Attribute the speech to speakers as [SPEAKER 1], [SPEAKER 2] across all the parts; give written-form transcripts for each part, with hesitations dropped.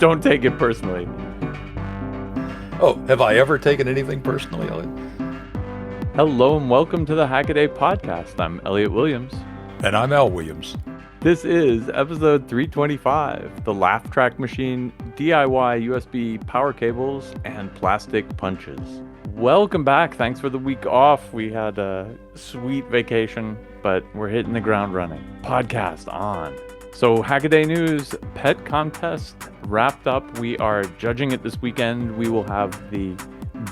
[SPEAKER 1] Don't take it personally.
[SPEAKER 2] Oh, have I ever taken anything personally, Elliot?
[SPEAKER 1] Hello and welcome to the Hackaday Podcast. I'm Elliot Williams.
[SPEAKER 2] And I'm Al Williams.
[SPEAKER 1] This is episode 325, the laugh track machine, DIY USB power cables, and plastic punches. Welcome back. Thanks for the week off. We had a sweet vacation, but we're hitting the ground running. Podcast on. So Hackaday News, pet contest wrapped up. We are judging it this weekend. We will have the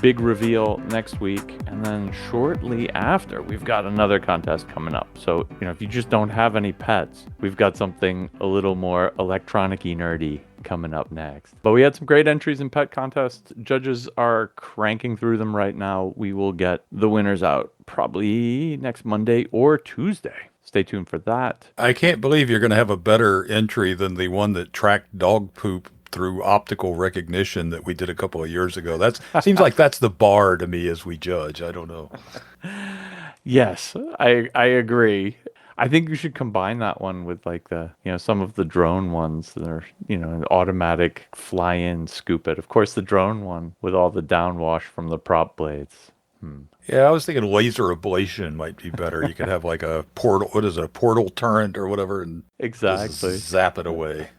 [SPEAKER 1] big reveal next week. And then shortly after, we've got another contest coming up. So, if you just don't have any pets, we've got something a little more electronic-y nerdy coming up next. But we had some great entries in pet contests. Judges are cranking through them right now. We will get the winners out probably next Monday or Tuesday. Stay tuned for that.
[SPEAKER 2] I can't believe you're going to have a better entry than the one that tracked dog poop through optical recognition that we did a couple of years ago. That seems like that's the bar to me as we judge. I don't know.
[SPEAKER 1] Yes, I agree. I think you should combine that one with like the, some of the drone ones that are, an automatic fly-in scoop it. Of course, the drone one with all the downwash from the prop blades.
[SPEAKER 2] Yeah, I was thinking laser ablation might be better. You could have like a portal, a portal turret or whatever, and
[SPEAKER 1] exactly
[SPEAKER 2] zap it away.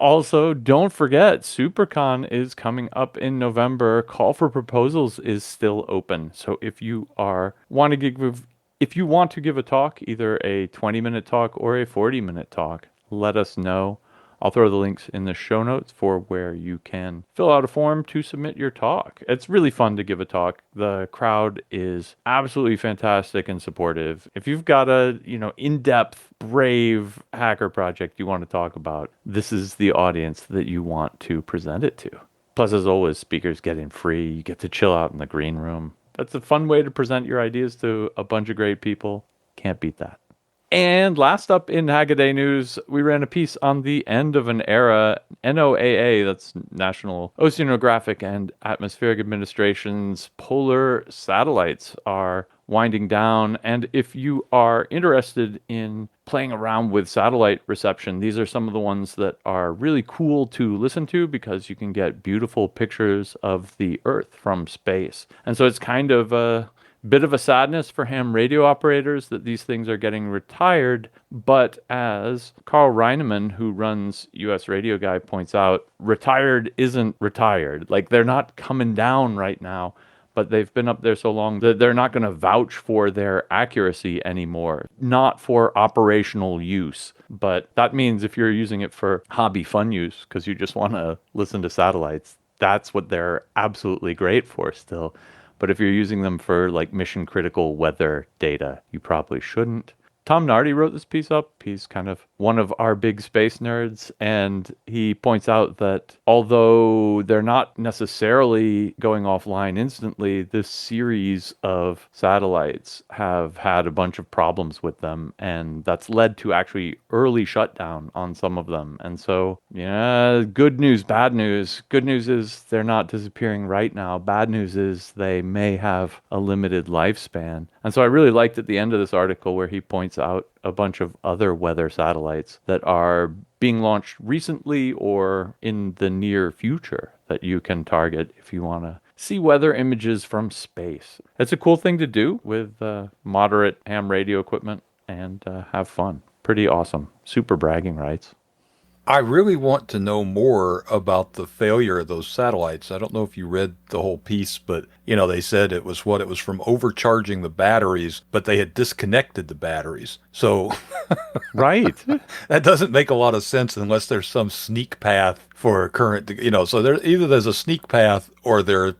[SPEAKER 1] Also, don't forget, SuperCon is coming up in November. Call for proposals is still open. So if you want to give a talk, either a 20-minute talk or a 40-minute talk, let us know. I'll throw the links in the show notes for where you can fill out a form to submit your talk. It's really fun to give a talk. The crowd is absolutely fantastic and supportive. If you've got a, in-depth, brave hacker project you want to talk about, this is the audience that you want to present it to. Plus, as always, speakers get in free. You get to chill out in the green room. That's a fun way to present your ideas to a bunch of great people. Can't beat that. And last up in Hackaday News, we ran a piece on the end of an era. NOAA, that's National Oceanographic and Atmospheric Administration's polar satellites are winding down. And if you are interested in playing around with satellite reception, these are some of the ones that are really cool to listen to because you can get beautiful pictures of the Earth from space. And so it's kind of a bit of a sadness for ham radio operators that these things are getting retired, but as Carl Reinemann, who runs US Radio Guy, points out, retired isn't retired. Like, they're not coming down right now, but they've been up there so long that they're not going to vouch for their accuracy anymore. Not for operational use, but that means if you're using it for hobby fun use, because you just want to listen to satellites, that's what they're absolutely great for still. But if you're using them for like mission critical weather data, you probably shouldn't. Tom Nardi wrote this piece up. He's kind of one of our big space nerds, and he points out that although they're not necessarily going offline instantly, this series of satellites have had a bunch of problems with them, and that's led to actually early shutdown on some of them. And so, good news, bad news. Good news is they're not disappearing right now. Bad news is they may have a limited lifespan. And so I really liked at the end of this article where he points out a bunch of other weather satellites that are being launched recently or in the near future that you can target if you want to see weather images from space. It's a cool thing to do with moderate ham radio equipment and have fun. Pretty awesome. Super bragging rights.
[SPEAKER 2] I really want to know more about the failure of those satellites. I don't know if you read the whole piece, but, they said it was from overcharging the batteries, but they had disconnected the batteries. So
[SPEAKER 1] right.
[SPEAKER 2] That doesn't make a lot of sense unless there's some sneak path for current, so there's a sneak path or their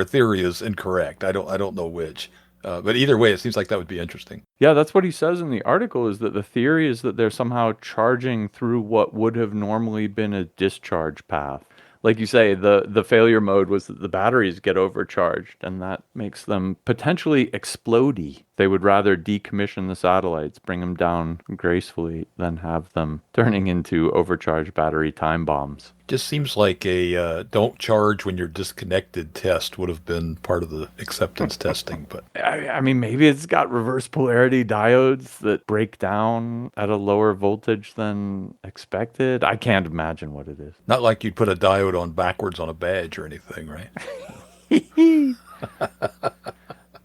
[SPEAKER 2] theory is incorrect. I don't know which. But either way, it seems like that would be interesting.
[SPEAKER 1] Yeah, that's what he says in the article, is that the theory is that they're somehow charging through what would have normally been a discharge path. Like you say, the failure mode was that the batteries get overcharged, and that makes them potentially explodey. They would rather decommission the satellites, bring them down gracefully, than have them turning into overcharged battery time bombs.
[SPEAKER 2] Just seems like a don't charge when you're disconnected test would have been part of the acceptance testing, but
[SPEAKER 1] I mean, maybe it's got reverse polarity diodes that break down at a lower voltage than expected. I can't imagine what it is.
[SPEAKER 2] not like you'd put a diode on backwards on a badge or anything, right?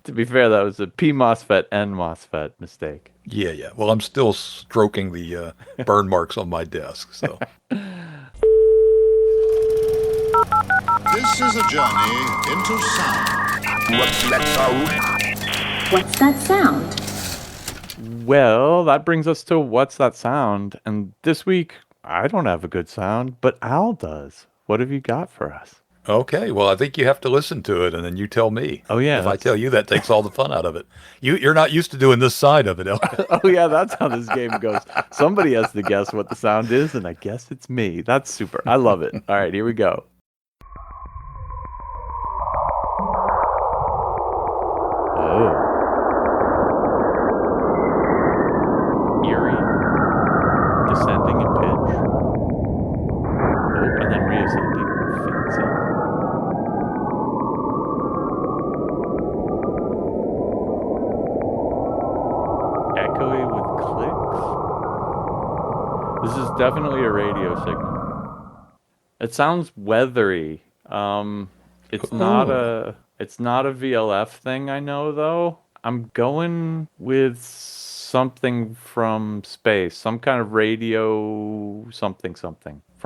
[SPEAKER 1] To be fair, that was a P MOSFET N MOSFET mistake.
[SPEAKER 2] Yeah, yeah. Well, I'm still stroking the burn marks on my desk, so.
[SPEAKER 3] This is a journey into sound.
[SPEAKER 4] What's that sound?
[SPEAKER 5] What's that sound?
[SPEAKER 1] Well, that brings us to What's That Sound? And this week, I don't have a good sound, but Al does. What have you got for us?
[SPEAKER 2] Okay, well, I think you have to listen to it, and then you tell me.
[SPEAKER 1] Oh, yeah,
[SPEAKER 2] If I tell you, that takes all the fun out of it. You're not used to doing this side of it, Elliot.
[SPEAKER 1] Oh, yeah, that's how this game goes. Somebody has to guess what the sound is, and I guess it's me. That's super. I love it. All right, here we go. Oh. Eerie. Descending in pitch. Oh, and then reascending. Fancy. Echoey with clicks. This is definitely a radio signal. It sounds weathery. It's not a VLF thing, I know though. I'm going with something from space, some kind of radio something from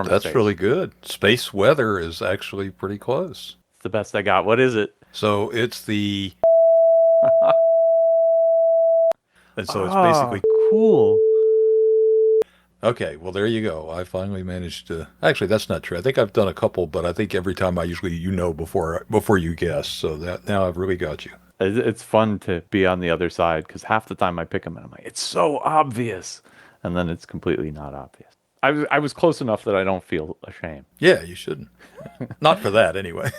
[SPEAKER 2] That's
[SPEAKER 1] space.
[SPEAKER 2] really good. Space weather is actually pretty close.
[SPEAKER 1] It's the best I got. What is it?
[SPEAKER 2] So it's the, and so it's
[SPEAKER 1] Ah,
[SPEAKER 2] basically,
[SPEAKER 1] cool.
[SPEAKER 2] okay, well, there you go. I finally managed to, actually, that's not true. I think I've done a couple, but I think every time I usually, before you guess. So that now I've really got you.
[SPEAKER 1] It's fun to be on the other side because half the time I pick them and I'm like, it's so obvious, and then it's completely not obvious. I was close enough that I don't feel ashamed.
[SPEAKER 2] Yeah, you shouldn't. Not for that, anyway.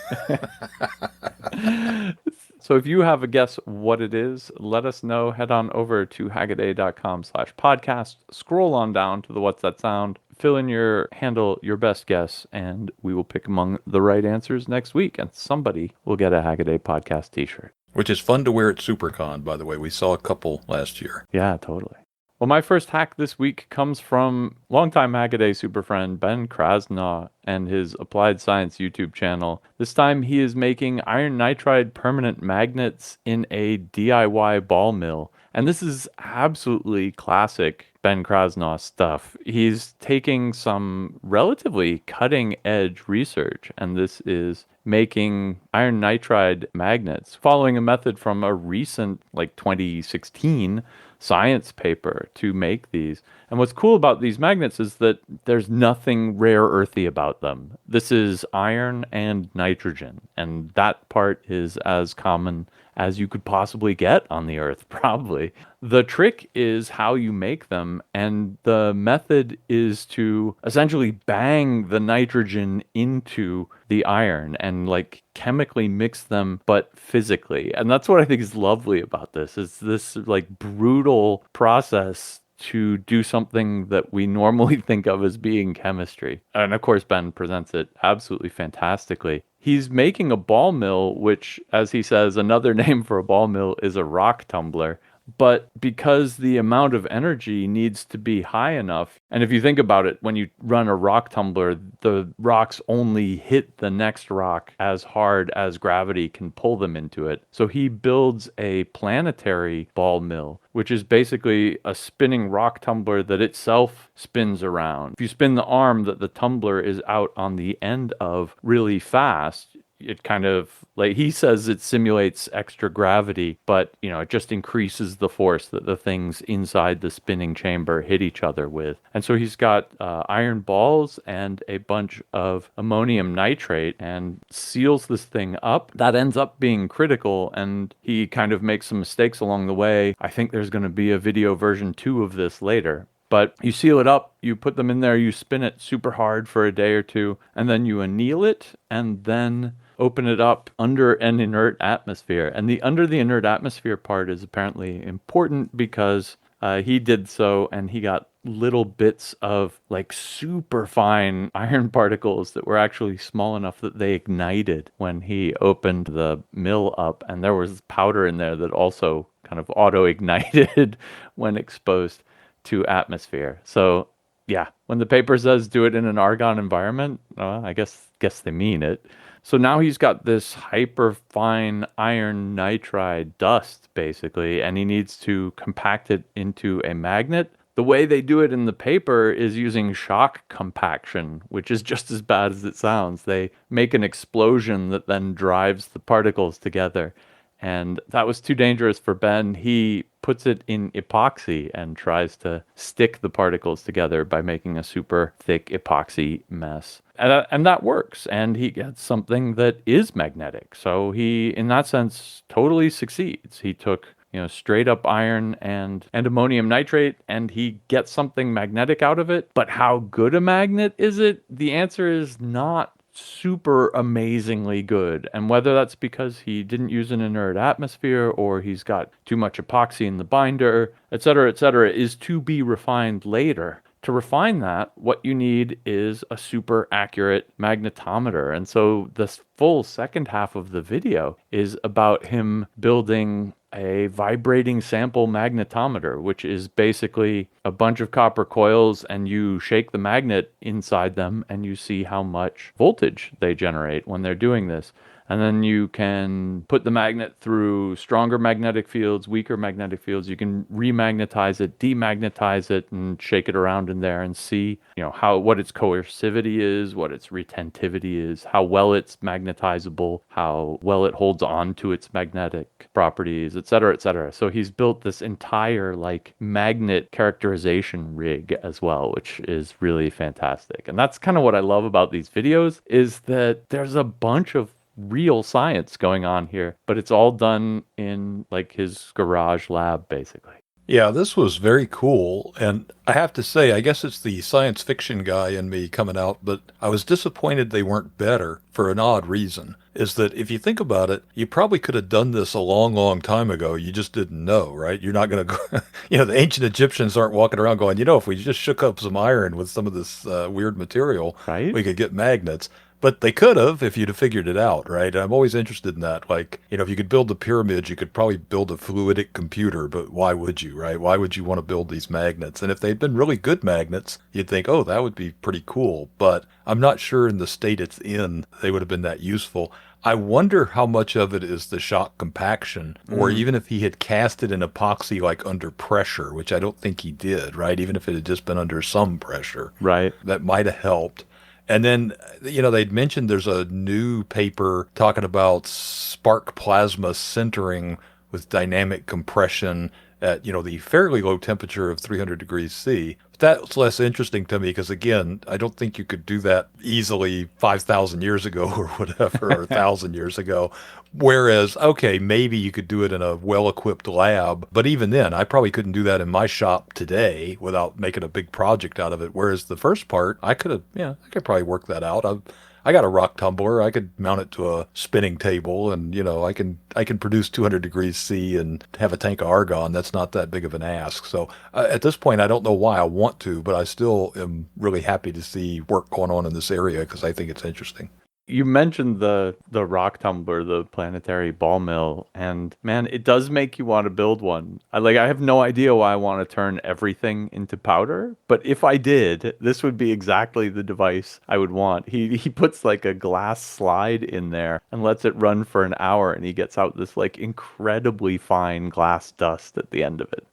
[SPEAKER 1] So if you have a guess what it is, let us know. Head on over to hackaday.com/podcast. Scroll on down to the What's That Sound. Fill in your handle, your best guess, and we will pick among the right answers next week. And somebody will get a Hackaday Podcast T-shirt.
[SPEAKER 2] Which is fun to wear at SuperCon, by the way. We saw a couple last year.
[SPEAKER 1] Yeah, totally. Well, my first hack this week comes from longtime Hackaday super friend Ben Krasnow and his Applied Science YouTube channel. This time he is making iron nitride permanent magnets in a DIY ball mill. And this is absolutely classic Ben Krasnow stuff. He's taking some relatively cutting edge research, and this is making iron nitride magnets following a method from a recent, like 2016, science paper to make these. And what's cool about these magnets is that there's nothing rare earthy about them. This is iron and nitrogen, and that part is as common as you could possibly get on the earth, probably. The trick is how you make them, and the method is to essentially bang the nitrogen into the iron and like chemically mix them, but physically. And that's what I think is lovely about this, is this like brutal process to do something that we normally think of as being chemistry. And of course, Ben presents it absolutely fantastically. He's making a ball mill, which, as he says, another name for a ball mill is a rock tumbler. But because the amount of energy needs to be high enough, and if you think about it, when you run a rock tumbler, the rocks only hit the next rock as hard as gravity can pull them into it. So he builds a planetary ball mill, which is basically a spinning rock tumbler that itself spins around. If you spin the arm that the tumbler is out on the end of really fast, it kind of, like he says, it simulates extra gravity, but it just increases the force that the things inside the spinning chamber hit each other with. And so he's got iron balls and a bunch of ammonium nitrate and seals this thing up. That ends up being critical, and he kind of makes some mistakes along the way. I think there's going to be a video version 2 of this later. But you seal it up, you put them in there, you spin it super hard for a day or two, and then you anneal it, and then open it up under an inert atmosphere. And the under the inert atmosphere part is apparently important because He did so, and he got little bits of like super fine iron particles that were actually small enough that they ignited when he opened the mill up. And there was powder in there that also kind of auto ignited when exposed to atmosphere. So, yeah, when the paper says do it in an argon environment, I guess they mean it. So now he's got this hyper fine iron nitride dust, basically, and he needs to compact it into a magnet. The way they do it in the paper is using shock compaction, which is just as bad as it sounds. They make an explosion that then drives the particles together. And that was too dangerous for Ben. He puts it in epoxy and tries to stick the particles together by making a super thick epoxy mess. And that works. And he gets something that is magnetic. So he, in that sense, totally succeeds. He took straight up iron and ammonium nitrate, and he gets something magnetic out of it. But how good a magnet is it? The answer is not super amazingly good. And whether that's because he didn't use an inert atmosphere or he's got too much epoxy in the binder, et cetera, is to be refined later. To refine that, what you need is a super accurate magnetometer. And so this full second half of the video is about him building a vibrating sample magnetometer, which is basically a bunch of copper coils, and you shake the magnet inside them and you see how much voltage they generate when they're doing this. And then you can put the magnet through stronger magnetic fields, weaker magnetic fields. You can remagnetize it, demagnetize it, and shake it around in there and see, what its coercivity is, what its retentivity is, how well it's magnetizable, how well it holds on to its magnetic properties, et cetera, et cetera. So he's built this entire magnet characterization rig as well, which is really fantastic. And that's kind of what I love about these videos, is that there's a bunch of real science going on here, but it's all done in his garage lab, basically.
[SPEAKER 2] Yeah, this was very cool. And I have to say, I guess it's the science fiction guy in me coming out, but I was disappointed they weren't better for an odd reason. Is that if you think about it, you probably could have done this a long, long time ago. You just didn't know, right? You're not going to go, the ancient Egyptians aren't walking around going, if we just shook up some iron with some of this weird material,
[SPEAKER 1] right,
[SPEAKER 2] we could get magnets. But they could have if you'd have figured it out, right? I'm always interested in that. If you could build the pyramids, you could probably build a fluidic computer, but why would you, right? Why would you want to build these magnets? And if they'd been really good magnets, you'd think, oh, that would be pretty cool. But I'm not sure in the state it's in, they would have been that useful. I wonder how much of it is the shock compaction, or even if he had cast it in epoxy under pressure, which I don't think he did, right? Even if it had just been under some pressure.
[SPEAKER 1] Right.
[SPEAKER 2] That might have helped. And then, they'd mentioned there's a new paper talking about spark plasma sintering with dynamic compression at, the fairly low temperature of 300 degrees C. But that's less interesting to me because, again, I don't think you could do that easily 5,000 years ago or whatever, or 1,000 years ago. Whereas, okay, maybe you could do it in a well-equipped lab, but even then, I probably couldn't do that in my shop today without making a big project out of it. Whereas the first part, I could probably work that out. I got a rock tumbler. I could mount it to a spinning table, and I can produce 200 degrees C and have a tank of argon. That's not that big of an ask. So at this point, I don't know why I want to, but I still am really happy to see work going on in this area because I think it's interesting.
[SPEAKER 1] You mentioned the rock tumbler, the planetary ball mill, and man, it does make you want to build one. I have no idea why I want to turn everything into powder, but if I did, this would be exactly the device I would want. He puts a glass slide in there and lets it run for an hour, and he gets out this incredibly fine glass dust at the end of it.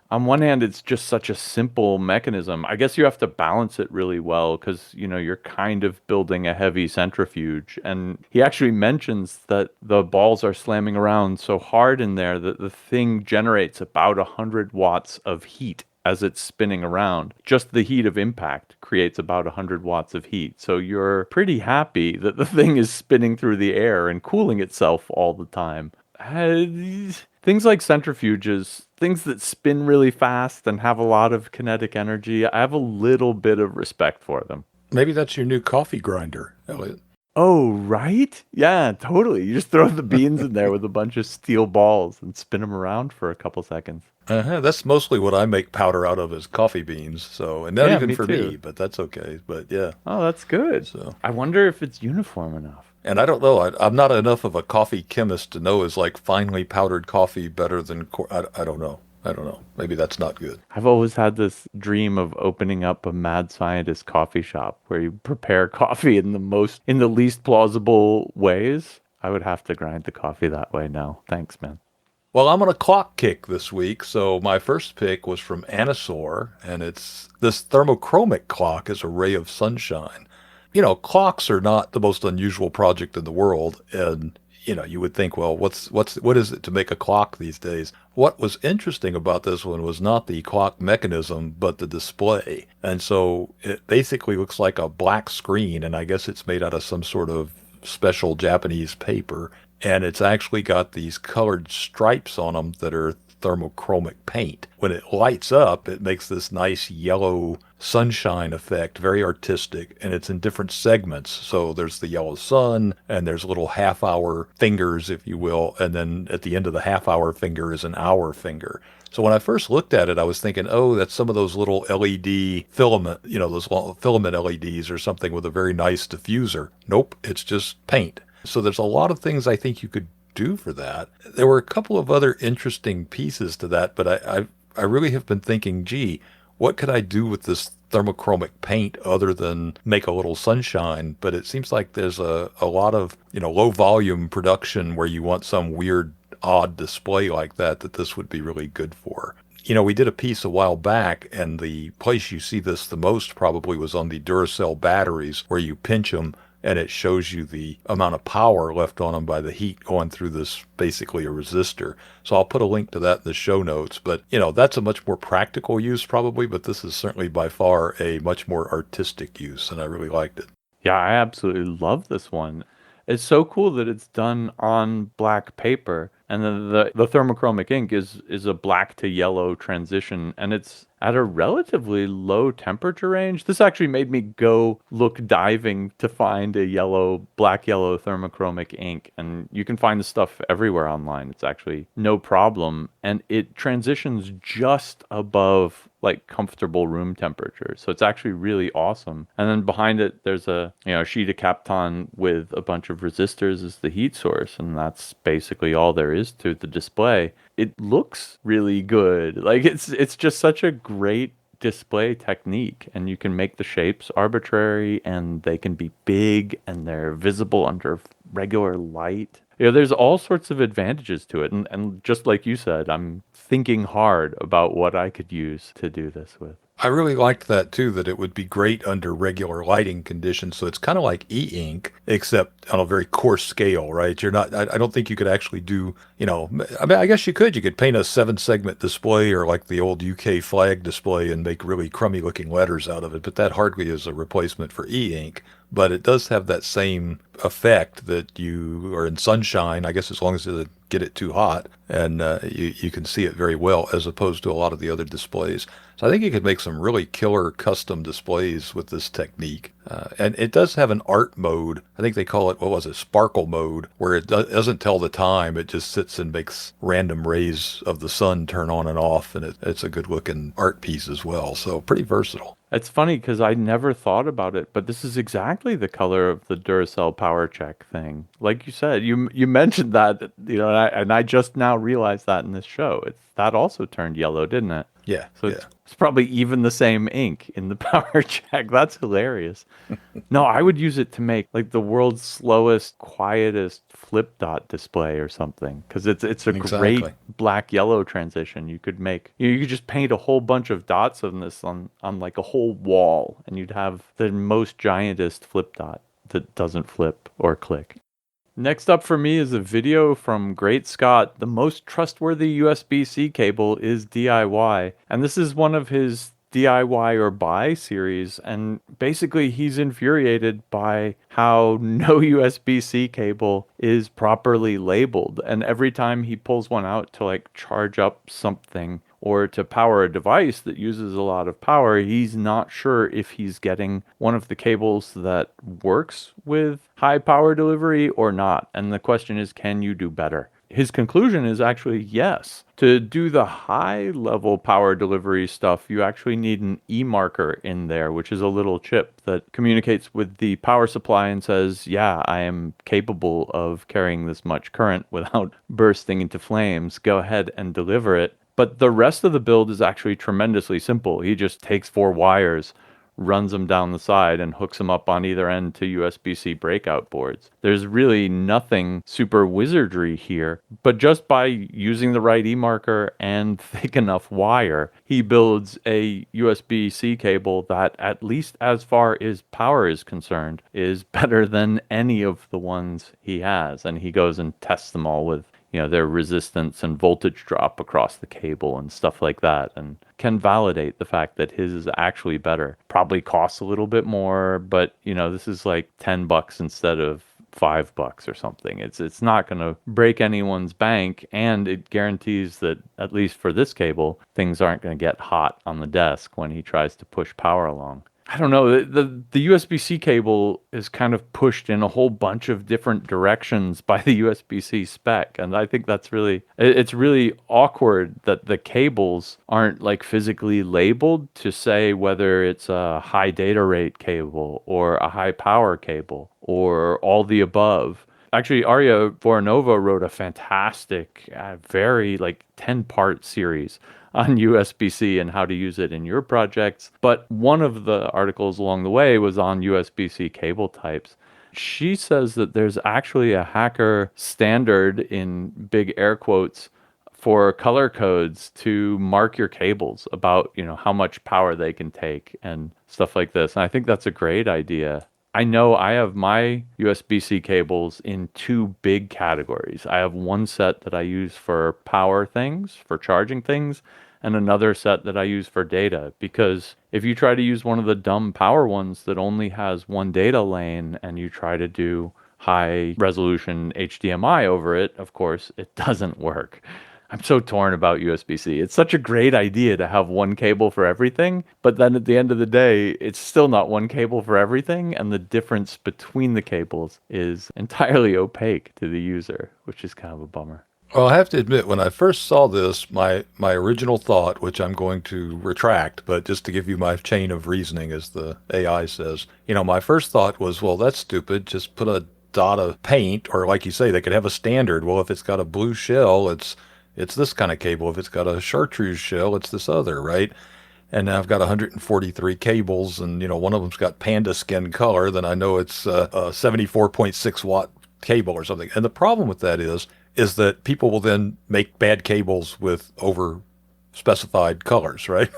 [SPEAKER 1] On one hand, it's just such a simple mechanism. I guess you have to balance it really well because, you're kind of building a heavy centrifuge. And he actually mentions that the balls are slamming around so hard in there that the thing generates about 100 watts of heat as it's spinning around. Just the heat of impact creates about 100 watts of heat. So you're pretty happy that the thing is spinning through the air and cooling itself all the time. Things like centrifuges, things that spin really fast and have a lot of kinetic energy, I have a little bit of respect for them.
[SPEAKER 2] Maybe that's your new coffee grinder, Elliot.
[SPEAKER 1] Oh, right? Yeah, totally. You just throw the beans in there with a bunch of steel balls and spin them around for a couple seconds.
[SPEAKER 2] That's mostly what I make powder out of is coffee beans. So, and not
[SPEAKER 1] Yeah,
[SPEAKER 2] even
[SPEAKER 1] me
[SPEAKER 2] for
[SPEAKER 1] too.
[SPEAKER 2] me, but that's okay. But yeah,
[SPEAKER 1] Oh, that's good.
[SPEAKER 2] so.
[SPEAKER 1] I wonder if it's uniform enough.
[SPEAKER 2] And I don't know. I'm not enough of a coffee chemist to know is like finely powdered coffee better than. I don't know. I don't know. Maybe that's not good.
[SPEAKER 1] I've always had this dream of opening up a mad scientist coffee shop where you prepare coffee in the least plausible ways. I would have to grind the coffee that way now. Thanks, man.
[SPEAKER 2] Well, I'm on a clock kick this week. So my first pick was from Anasaur, and it's this thermochromic clock is a ray of sunshine. Clocks are not the most unusual project in the world, and you would think, well, what is it to make a clock these days? What was interesting about this one was not the clock mechanism, but the display. And so it basically looks like a black screen, and I guess it's made out of some sort of special Japanese paper, and it's actually got these colored stripes on them that are thermochromic paint. When it lights up, it makes this nice yellow sunshine effect, very artistic, and it's in different segments. So there's the yellow sun, and there's little half-hour fingers, if you will, and then at the end of the half-hour finger is an hour finger. So when I first looked at it, I was thinking, oh, that's some of those little LED filament, those little filament LEDs or something with a very nice diffuser. Nope, it's just paint. So there's a lot of things I think you could do for that. There were a couple of other interesting pieces to that, but I really have been thinking, gee, what could I do with this thermochromic paint other than make a little sunshine? But it seems like there's a lot of, low volume production where you want some weird, odd display like that this would be really good for. We did a piece a while back, and the place you see this the most probably was on the Duracell batteries, where you pinch them and it shows you the amount of power left on them by the heat going through this, basically a resistor. So I'll put a link to that in the show notes. But, that's a much more practical use probably, but this is certainly by far a much more artistic use, and I really liked it.
[SPEAKER 1] Yeah, I absolutely love this one. It's so cool that it's done on black paper, and then the thermochromic ink is a black to yellow transition, and it's at a relatively low temperature range. This actually made me go look diving to find a black yellow thermochromic ink, and you can find the stuff everywhere online. It's actually no problem, and it transitions just above like comfortable room temperature. So it's actually really awesome. And then behind it, there's a sheet of Kapton with a bunch of resistors as the heat source, and that's basically all there is to the display. It looks really good. Like it's just such a great display technique, and you can make the shapes arbitrary, and they can be big, and they're visible under regular light. There's all sorts of advantages to it. And just like you said, I'm thinking hard about what I could use to do this with.
[SPEAKER 2] I really liked that too, that it would be great under regular lighting conditions. So it's kind of like e-ink, except on a very coarse scale, right? I don't think you could actually do, I mean, I guess you could. You could paint a 7-segment display or like the old UK flag display and make really crummy looking letters out of it, but that hardly is a replacement for e-ink. But it does have that same effect that you are in sunshine, I guess, as long as it doesn't get it too hot, and you can see it very well as opposed to a lot of the other displays. So I think you could make some really killer custom displays with this technique. And it does have an art mode. I think they call it, what was it, sparkle mode, where it doesn't tell the time. It just sits and makes random rays of the sun turn on and off, and it's a good looking art piece as well. So pretty versatile.
[SPEAKER 1] It's funny because I never thought about it, but this is exactly the color of the Duracell Power Check thing. Like you said, you mentioned that, and I just now realized that in this show. That also turned yellow, didn't it?
[SPEAKER 2] Yeah.
[SPEAKER 1] So
[SPEAKER 2] yeah.
[SPEAKER 1] it's probably even the same ink in the Power Check. That's hilarious. No, I would use it to make like the world's slowest, quietest flip dot display or something, because it's a great black yellow transition. You could just paint a whole bunch of dots on this on like a whole wall, and you'd have the most giantest flip dot that doesn't flip or click. Next up for me is a video from Great Scott. The most trustworthy USB-C cable is DIY. And this is one of his DIY or buy series. And basically he's infuriated by how no USB-C cable is properly labeled. And every time he pulls one out to like charge up something or to power a device that uses a lot of power, he's not sure if he's getting one of the cables that works with high power delivery or not. And the question is, can you do better? His conclusion is actually yes. To do the high level power delivery stuff, you actually need an E marker in there, which is a little chip that communicates with the power supply and says, yeah, I am capable of carrying this much current without bursting into flames. Go ahead and deliver it. But the rest of the build is actually tremendously simple. He just takes 4 wires, runs them down the side, and hooks them up on either end to USB-C breakout boards. There's really nothing super wizardry here, but just by using the right E-marker and thick enough wire, he builds a USB-C cable that, at least as far as power is concerned, is better than any of the ones he has. And he goes and tests them all with their resistance and voltage drop across the cable and stuff like that, and can validate the fact that his is actually better. Probably costs a little bit more, but this is like $10 instead of $5 or something. It's not going to break anyone's bank, and it guarantees that, at least for this cable, things aren't going to get hot on the desk when he tries to push power along. I don't know, the USB-C cable is kind of pushed in a whole bunch of different directions by the USB-C spec, and I think it's really awkward that the cables aren't like physically labeled to say whether it's a high data rate cable or a high power cable or all the above. Actually, Arya Voronova wrote a fantastic, very 10-part series on USB-C and how to use it in your projects. But one of the articles along the way was on USB-C cable types. She says that there's actually a hacker standard, in big air quotes, for color codes to mark your cables about, how much power they can take and stuff like this. And I think that's a great idea. I know I have my USB-C cables in 2 big categories. I have one set that I use for power things, for charging things, and another set that I use for data. Because if you try to use one of the dumb power ones that only has one data lane and you try to do high resolution HDMI over it, of course, it doesn't work. I'm so torn about USB-C. It's such a great idea to have one cable for everything, but then at the end of the day, it's still not one cable for everything, and the difference between the cables is entirely opaque to the user, which is kind of a bummer.
[SPEAKER 2] Well, I have to admit, when I first saw this, my original thought, which I'm going to retract, but just to give you my chain of reasoning, as the AI says, my first thought was, well, that's stupid. Just put a dot of paint, or like you say, they could have a standard. Well, if it's got a blue shell, it's this kind of cable. If it's got a chartreuse shell, it's this other, right? And now I've got 143 cables, and one of them's got panda skin color. Then I know it's a 74.6 watt cable or something. And the problem with that is that people will then make bad cables with over specified colors, right?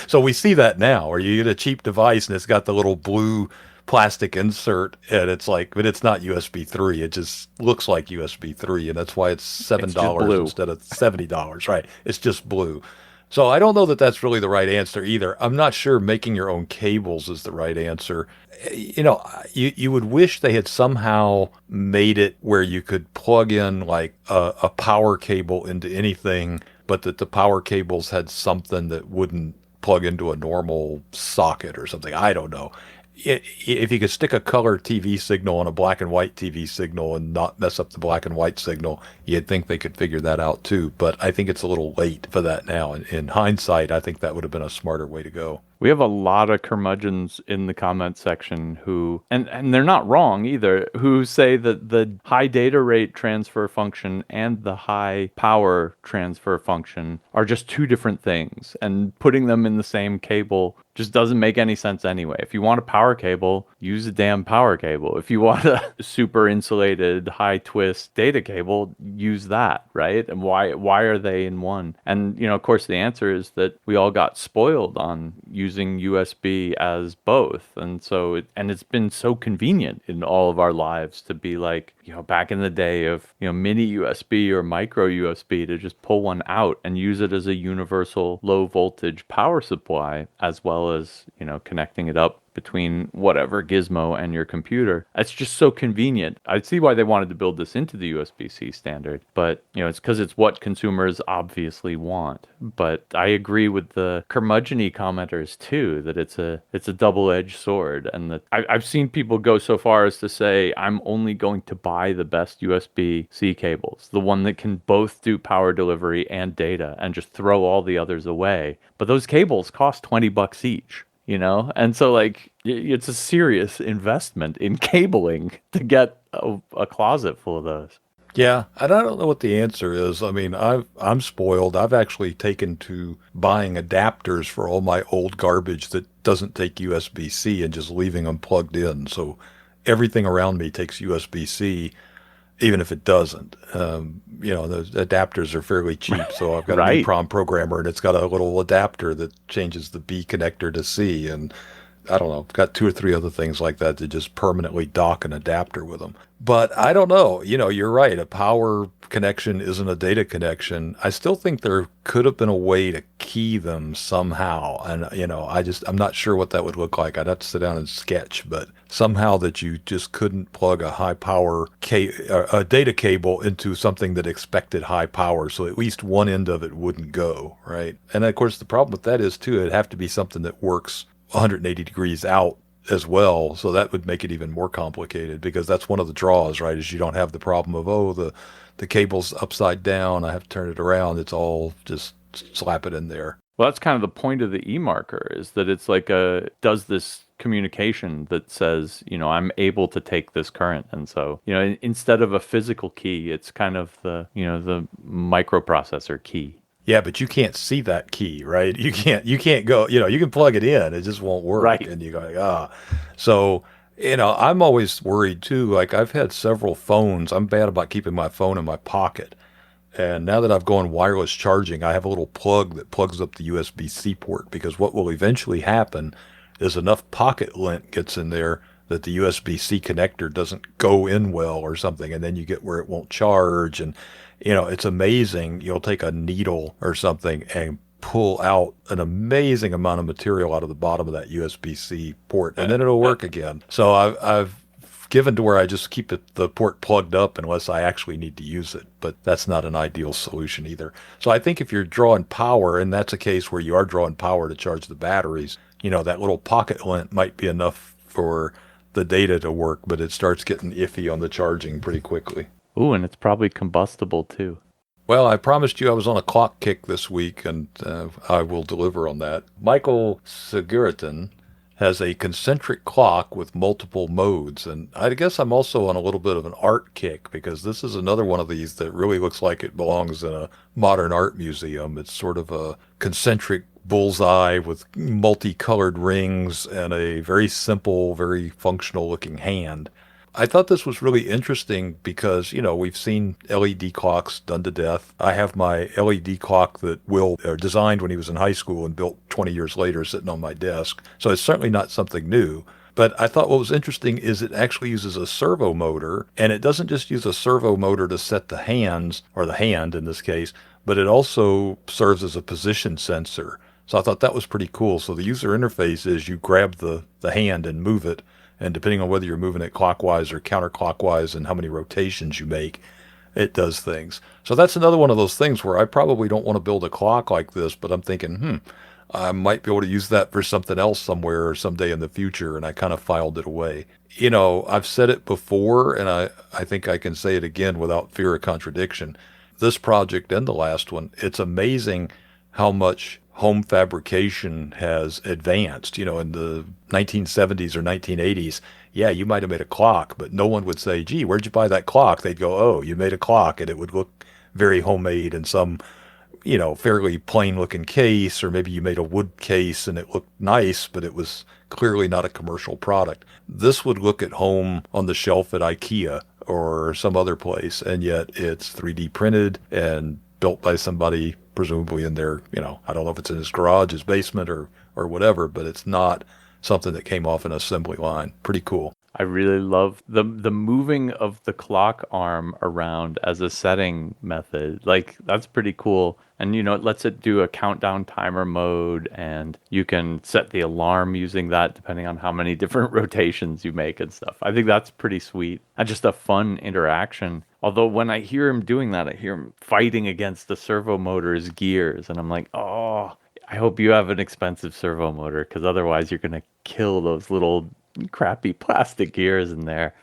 [SPEAKER 2] So we see that now, or you get a cheap device and it's got the little blue plastic insert, and it's but it's not USB 3. It just looks like USB 3, and that's why it's $7 instead of $70, right? It's just blue. So I don't know that that's really the right answer either. I'm not sure making your own cables is the right answer. You would wish they had somehow made it where you could plug in a power cable into anything, but that the power cables had something that wouldn't plug into a normal socket or something. I don't know. If you could stick a color TV signal on a black and white TV signal and not mess up the black and white signal, you'd think they could figure that out too. But I think it's a little late for that now. In hindsight, I think that would have been a smarter way to go.
[SPEAKER 1] We have a lot of curmudgeons in the comment section who, and they're not wrong either, who say that the high data rate transfer function and the high power transfer function are just 2 different things, and putting them in the same cable just doesn't make any sense anyway. If you want a power cable, use a damn power cable. If you want a super insulated, high twist data cable, use that, right? And why are they in one? And, of course, the answer is that we all got spoiled on using USB as both. And so it's been so convenient in all of our lives to be back in the day of, mini USB or micro USB, to just pull one out and use it as a universal low voltage power supply, as well as, connecting it up between whatever gizmo and your computer. It's just so convenient. I see why they wanted to build this into the USB-C standard, but it's because it's what consumers obviously want. But I agree with the curmudgeon-y commenters too, that it's a double-edged sword, and that I've seen people go so far as to say, I'm only going to buy the best USB-C cables, the one that can both do power delivery and data, and just throw all the others away. But those cables cost $20 each. And so it's a serious investment in cabling to get a closet full of those.
[SPEAKER 2] Yeah, and I don't know what the answer is. I mean, I'm spoiled. I've actually taken to buying adapters for all my old garbage that doesn't take USB-C and just leaving them plugged in. So everything around me takes USB-C, even if it doesn't. The adapters are fairly cheap, so I've got
[SPEAKER 1] Right.
[SPEAKER 2] an EEPROM programmer, and it's got a little adapter that changes the B connector to C, and I don't know, I've got 2 or 3 other things like that to just permanently dock an adapter with them. But I don't know, you're right, a power connection isn't a data connection. I still think there could have been a way to key them somehow, and I'm not sure what that would look like. I'd have to sit down and sketch, but somehow that you just couldn't plug a high power a data cable into something that expected high power, so at least one end of it wouldn't go, right? And of course the problem with that is too, it'd have to be something that works 180 degrees out as well, so that would make it even more complicated, because that's one of the draws, right, is you don't have the problem of, the cable's upside down, I have to turn it around. It's all just slap it in there.
[SPEAKER 1] Well, that's kind of the point of the e-marker, is that it's does this communication that says, I'm able to take this current. And so, instead of a physical key, it's kind of the microprocessor key.
[SPEAKER 2] Yeah, but you can't see that key, right? You can't go, you can plug it in, it just won't work.
[SPEAKER 1] Right.
[SPEAKER 2] And you go, So, I'm always worried too. I've had several phones. I'm bad about keeping my phone in my pocket. And now that I've gone wireless charging, I have a little plug that plugs up the USB-C port, because what will eventually happen is enough pocket lint gets in there that the USB-C connector doesn't go in well or something, and then you get where it won't charge. And it's amazing. You'll take a needle or something and pull out an amazing amount of material out of the bottom of that USB-C port, and then it'll work again. So I've given to where I just keep the port plugged up unless I actually need to use it, but that's not an ideal solution either. So I think if you're drawing power, and that's a case where you are drawing power to charge the batteries, that little pocket lint might be enough for the data to work, but it starts getting iffy on the charging pretty quickly.
[SPEAKER 1] Ooh, and it's probably combustible too.
[SPEAKER 2] Well, I promised you I was on a clock kick this week, and I will deliver on that. Michael Sigurton has a concentric clock with multiple modes, and I guess I'm also on a little bit of an art kick, because this is another one of these that really looks like it belongs in a modern art museum. It's sort of a concentric bullseye with multicolored rings and a very simple, very functional looking hand. I thought this was really interesting because, we've seen LED clocks done to death. I have my LED clock that Will designed when he was in high school and built 20 years later sitting on my desk. So it's certainly not something new. But I thought what was interesting is it actually uses a servo motor, and it doesn't just use a servo motor to set the hands, or the hand in this case, but it also serves as a position sensor. So I thought that was pretty cool. So the user interface is you grab the hand and move it, and depending on whether you're moving it clockwise or counterclockwise and how many rotations you make, it does things. So that's another one of those things where I probably don't want to build a clock like this, but I'm thinking, I might be able to use that for something else somewhere or someday in the future, and I kind of filed it away. I've said it before, and I think I can say it again without fear of contradiction. This project and the last one, it's amazing how much home fabrication has advanced. In the 1970s or 1980s, yeah, you might have made a clock, but no one would say, gee, where'd you buy that clock? They'd go, oh, you made a clock, and it would look very homemade in some, fairly plain looking case, or maybe you made a wood case and it looked nice, but it was clearly not a commercial product. This would look at home on the shelf at IKEA or some other place, and yet it's 3D printed and built by somebody presumably in their, I don't know if it's in his garage, his basement, or whatever, but it's not something that came off an assembly line. Pretty cool.
[SPEAKER 1] I really love the moving of the clock arm around as a setting method. Like that's pretty cool. And it lets it do a countdown timer mode and you can set the alarm using that depending on how many different rotations you make and stuff. I think that's pretty sweet. And just a fun interaction. Although when I hear him doing that, I hear him fighting against the servo motor's gears and I'm like, "Oh, I hope you have an expensive servo motor because otherwise you're going to kill those little crappy plastic gears in there."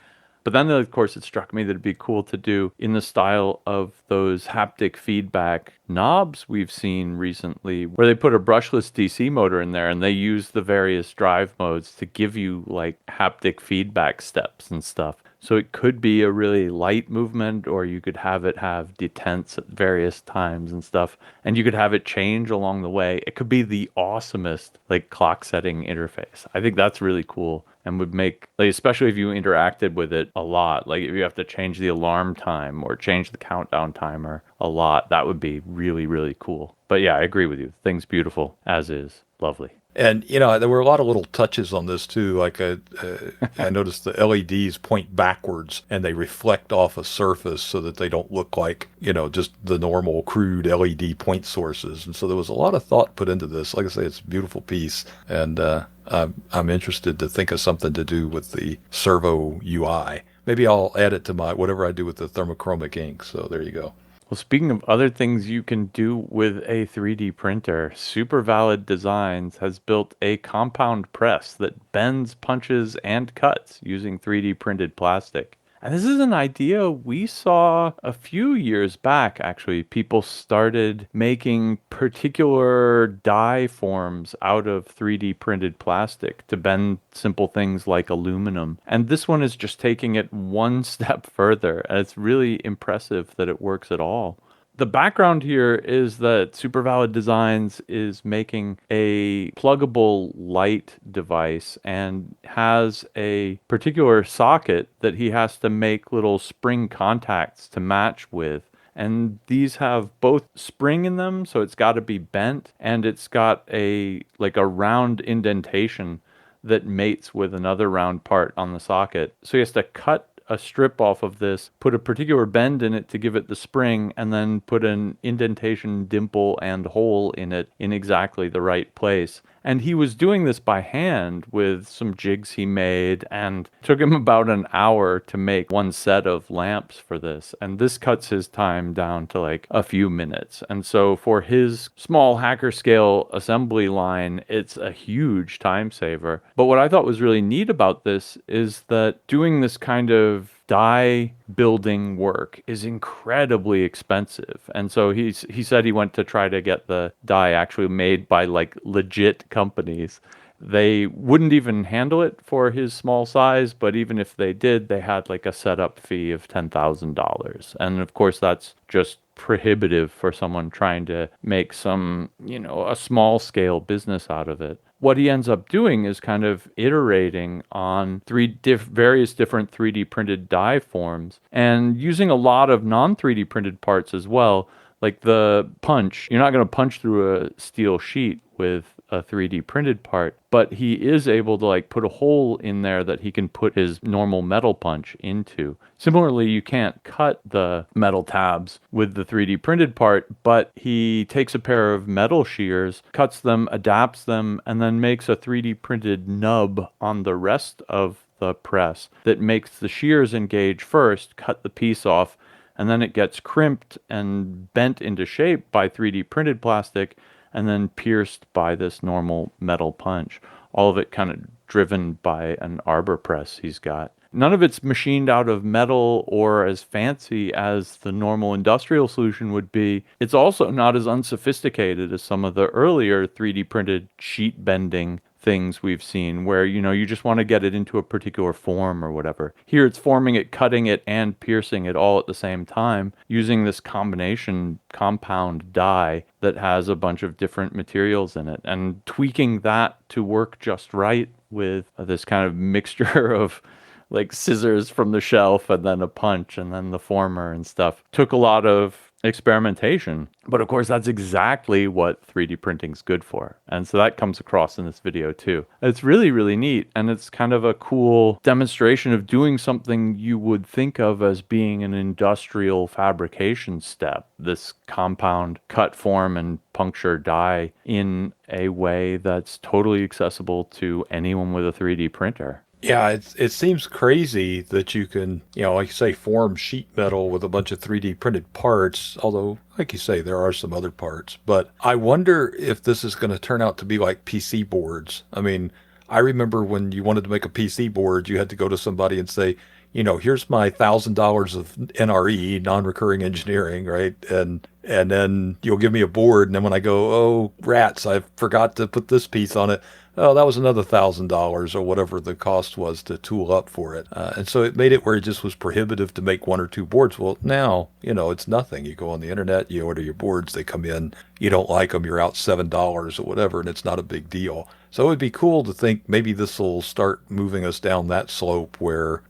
[SPEAKER 1] But then, of course, it struck me that it'd be cool to do in the style of those haptic feedback knobs we've seen recently, where they put a brushless DC motor in there and they use the various drive modes to give you like haptic feedback steps and stuff. So it could be a really light movement, or you could have it have detents at various times and stuff, and you could have it change along the way. It could be the awesomest like clock setting interface. I think that's really cool and would make, like, especially if you interacted with it a lot, like if you have to change the alarm time or change the countdown timer a lot, that would be really, really cool. But yeah, I agree with you. The thing's beautiful as is. Lovely.
[SPEAKER 2] And, there were a lot of little touches on this too. Like I noticed the LEDs point backwards and they reflect off a surface so that they don't look like, just the normal crude LED point sources. And so there was a lot of thought put into this. Like I say, it's a beautiful piece. And I'm interested to think of something to do with the servo UI. Maybe I'll add it to whatever I do with the thermochromic ink. So there you go.
[SPEAKER 1] Well, speaking of other things you can do with a 3D printer, Super Valid Designs has built a compound press that bends, punches, and cuts using 3D printed plastic. And this is an idea we saw a few years back, actually. People started making particular die forms out of 3D printed plastic to bend simple things like aluminum. And this one is just taking it one step further. And it's really impressive that it works at all. The background here is that Super Valid Designs is making a pluggable light device and has a particular socket that he has to make little spring contacts to match with. And these have both spring in them, so it's got to be bent, and it's got a round indentation that mates with another round part on the socket. So he has to cut a strip off of this, put a particular bend in it to give it the spring, and then put an indentation, dimple, and hole in it in exactly the right place. And he was doing this by hand with some jigs he made, and it took him about an hour to make one set of lamps for this. And this cuts his time down to like a few minutes. And so for his small hacker scale assembly line, it's a huge time saver. But what I thought was really neat about this is that doing this kind of die building work is incredibly expensive. And so he said he went to try to get the die actually made by like legit companies. They wouldn't even handle it for his small size, but even if they did, they had like a setup fee of $10,000. And of course, that's just prohibitive for someone trying to make some, a small scale business out of it. What he ends up doing is kind of iterating on various different 3D printed die forms and using a lot of non-3D printed parts as well. Like the punch, you're not going to punch through a steel sheet with a 3D printed part, but he is able to like put a hole in there that he can put his normal metal punch into. Similarly, you can't cut the metal tabs with the 3D printed part, but he takes a pair of metal shears, cuts them, adapts them, and then makes a 3D printed nub on the rest of the press that makes the shears engage first, cut the piece off, and then it gets crimped and bent into shape by 3D printed plastic and then pierced by this normal metal punch. All of it kind of driven by an arbor press he's got. None of it's machined out of metal or as fancy as the normal industrial solution would be. It's also not as unsophisticated as some of the earlier 3D printed sheet bending things we've seen where, you just want to get it into a particular form or whatever. Here it's forming it, cutting it, and piercing it all at the same time using this combination compound die that has a bunch of different materials in it and tweaking that to work just right with this kind of mixture of like scissors from the shelf and then a punch and then the former and stuff. Took a lot of experimentation. But of course, that's exactly what 3D printing's good for. And so that comes across in this video too. It's really, really neat. And it's kind of a cool demonstration of doing something you would think of as being an industrial fabrication step. This compound cut, form, and puncture die in a way that's totally accessible to anyone with a 3D printer.
[SPEAKER 2] Yeah, it seems crazy that you can, like you say, form sheet metal with a bunch of 3D printed parts, although, like you say, there are some other parts. But I wonder if this is going to turn out to be like PC boards. I mean, I remember when you wanted to make a PC board, you had to go to somebody and say, here's my $1,000 of NRE, non-recurring engineering, right? And then you'll give me a board, and then when I go, oh, rats, I forgot to put this piece on it. Oh, that was another $1,000 or whatever the cost was to tool up for it. And so it made it where it just was prohibitive to make one or two boards. Well, now, it's nothing. You go on the internet, you order your boards, they come in, you don't like them, you're out $7 or whatever, and it's not a big deal. So it would be cool to think maybe this will start moving us down that slope where,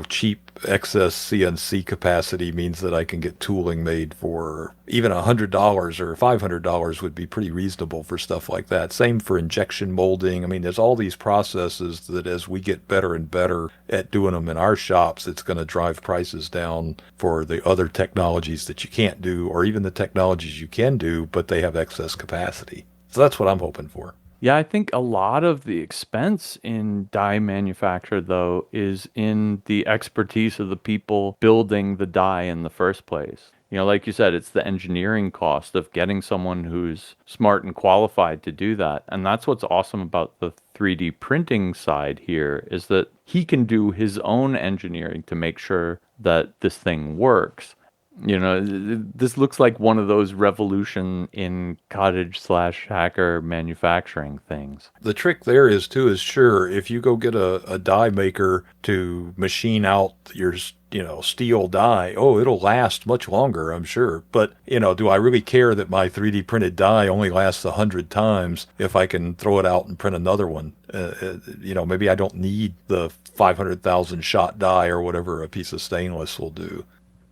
[SPEAKER 2] cheap excess CNC capacity means that I can get tooling made for even $100 or $500 would be pretty reasonable for stuff like that. Same for injection molding. I mean, there's all these processes that as we get better and better at doing them in our shops, it's going to drive prices down for the other technologies that you can't do, or even the technologies you can do, but they have excess capacity. So that's what I'm hoping for.
[SPEAKER 1] Yeah, I think a lot of the expense in die manufacture, though, is in the expertise of the people building the die in the first place. Like you said, it's the engineering cost of getting someone who's smart and qualified to do that. And that's what's awesome about the 3D printing side here, is that he can do his own engineering to make sure that this thing works. This looks like one of those revolution in cottage/hacker manufacturing things.
[SPEAKER 2] The trick there is sure, if you go get a die maker to machine out your, steel die, it'll last much longer, I'm sure. But, do I really care that my 3D printed die only lasts 100 times if I can throw it out and print another one? Maybe I don't need the 500,000 shot die or whatever a piece of stainless will do.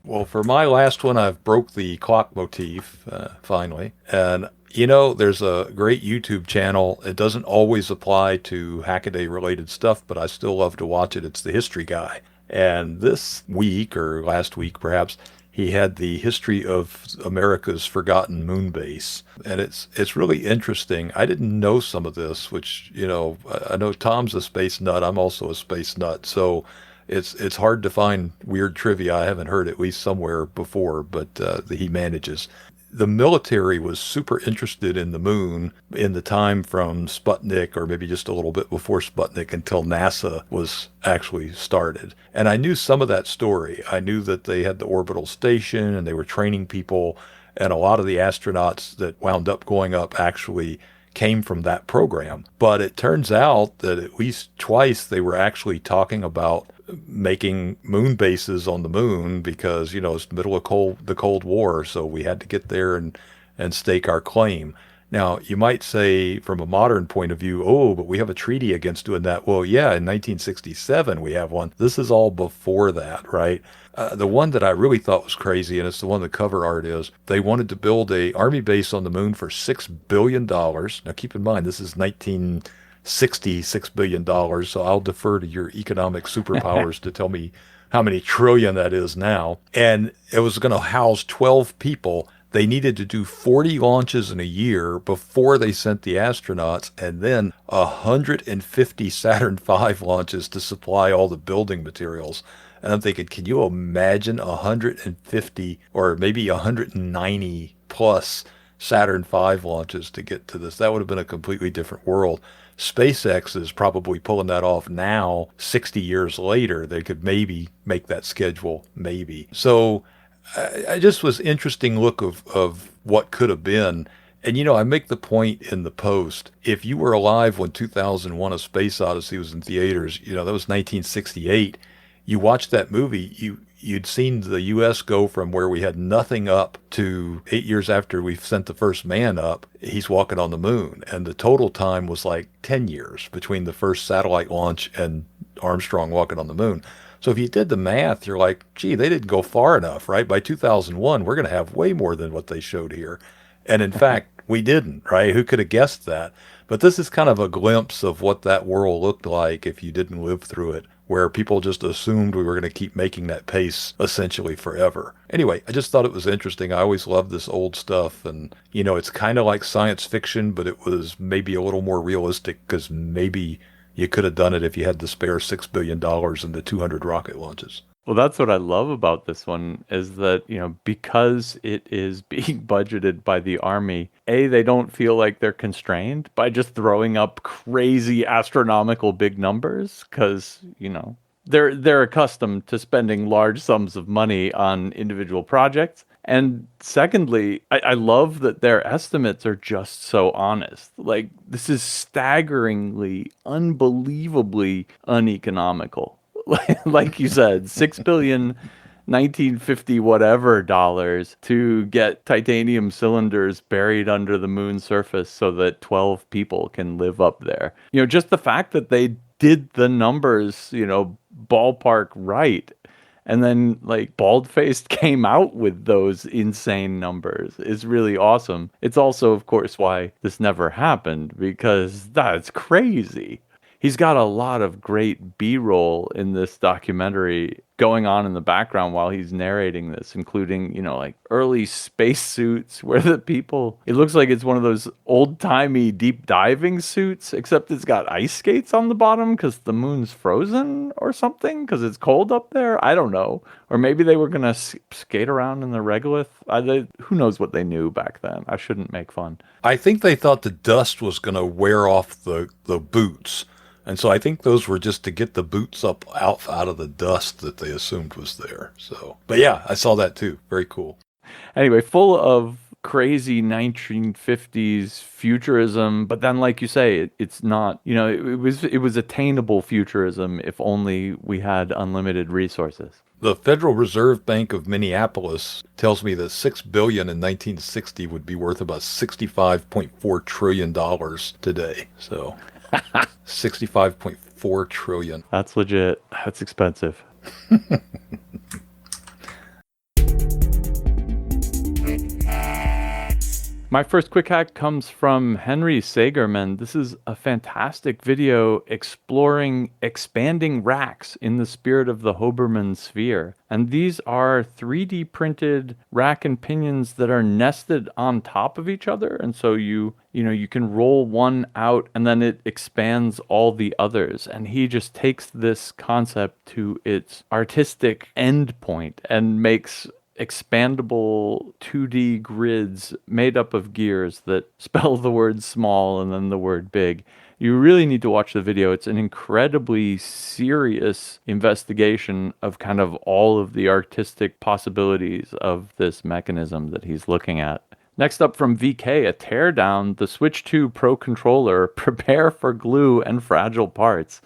[SPEAKER 2] Well, for my last one, I've broke the clock motif, finally. And, there's a great YouTube channel. It doesn't always apply to Hackaday-related stuff, but I still love to watch it. It's The History Guy. And this week, or last week perhaps, he had the history of America's forgotten moonbase. And it's really interesting. I didn't know some of this, which, I know Tom's a space nut. I'm also a space nut. So it's hard to find weird trivia I haven't heard at least somewhere before, but he manages. The military was super interested in the moon in the time from Sputnik, or maybe just a little bit before Sputnik, until NASA was actually started. And I knew some of that story. I knew that they had the orbital station and they were training people, and a lot of the astronauts that wound up going up actually came from that program. But it turns out that at least twice they were actually talking about making moon bases on the moon because, it's the middle of the Cold War, so we had to get there and stake our claim. Now, you might say from a modern point of view, but we have a treaty against doing that. Well, yeah, in 1967 we have one. This is all before that, right? The one that I really thought was crazy, and it's the one the cover art is, they wanted to build a army base on the moon for $6 billion. Now, keep in mind, this is $66 billion, so I'll defer to your economic superpowers to tell me how many trillion that is now. And it was going to house 12 people. They needed to do 40 launches in a year before they sent the astronauts, and then 150 Saturn V launches to supply all the building materials. And I'm thinking, can you imagine 150 or maybe 190 plus Saturn V launches to get to this? That would have been a completely different world. SpaceX is probably pulling that off now. 60 years later, they could maybe make that schedule, maybe. So I just was interesting look of what could have been. And, I make the point in the post, if you were alive when 2001 A Space Odyssey was in theaters, that was 1968, you watched that movie, you'd seen the U.S. go from where we had nothing up to 8 years after we sent the first man up, he's walking on the moon. And the total time was like 10 years between the first satellite launch and Armstrong walking on the moon. So if you did the math, you're like, gee, they didn't go far enough, right? By 2001, we're going to have way more than what they showed here. And in fact, we didn't, right? Who could have guessed that? But this is kind of a glimpse of what that world looked like if you didn't live through it, where people just assumed we were going to keep making that pace essentially forever. Anyway, I just thought it was interesting. I always loved this old stuff. And, it's kind of like science fiction, but it was maybe a little more realistic because maybe you could have done it if you had to spare $6 billion in the 200 rocket launches.
[SPEAKER 1] Well, that's what I love about this one is that, because it is being budgeted by the Army, they don't feel like they're constrained by just throwing up crazy astronomical big numbers because, they're accustomed to spending large sums of money on individual projects. And secondly, I love that their estimates are just so honest. Like, this is staggeringly, unbelievably uneconomical. Like you said, 6 billion 1950 whatever dollars to get titanium cylinders buried under the moon's surface so that 12 people can live up there. Just the fact that they did the numbers, ballpark right. And then bald-faced came out with those insane numbers is really awesome. It's also, of course, why this never happened because that's crazy. He's got a lot of great B-roll in this documentary going on in the background while he's narrating this, including, early spacesuits where the people, it looks like it's one of those old-timey deep diving suits, except it's got ice skates on the bottom because the moon's frozen or something because it's cold up there. I don't know. Or maybe they were going to skate around in the regolith. Who knows what they knew back then? I shouldn't make fun.
[SPEAKER 2] I think they thought the dust was going to wear off the boots. And so I think those were just to get the boots up out of the dust that they assumed was there. So, but yeah, I saw that too. Very cool.
[SPEAKER 1] Anyway, full of crazy 1950s futurism, but then, like you say, it's not. It was attainable futurism if only we had unlimited resources.
[SPEAKER 2] The Federal Reserve Bank of Minneapolis tells me that $6 billion in 1960 would be worth about $65.4 trillion today. So. 65.4 trillion.
[SPEAKER 1] That's legit. That's expensive. My first quick hack comes from Henry Sagerman. This is a fantastic video exploring expanding racks in the spirit of the Hoberman sphere. And these are 3D printed rack and pinions that are nested on top of each other. And so you can roll one out and then it expands all the others. And he just takes this concept to its artistic endpoint and makes expandable 2D grids made up of gears that spell the word small and then the word big. You really need to watch the video. It's an incredibly serious investigation of kind of all of the artistic possibilities of this mechanism that he's looking at. Next up from VK, a teardown, the Switch 2 Pro Controller, prepare for glue and fragile parts.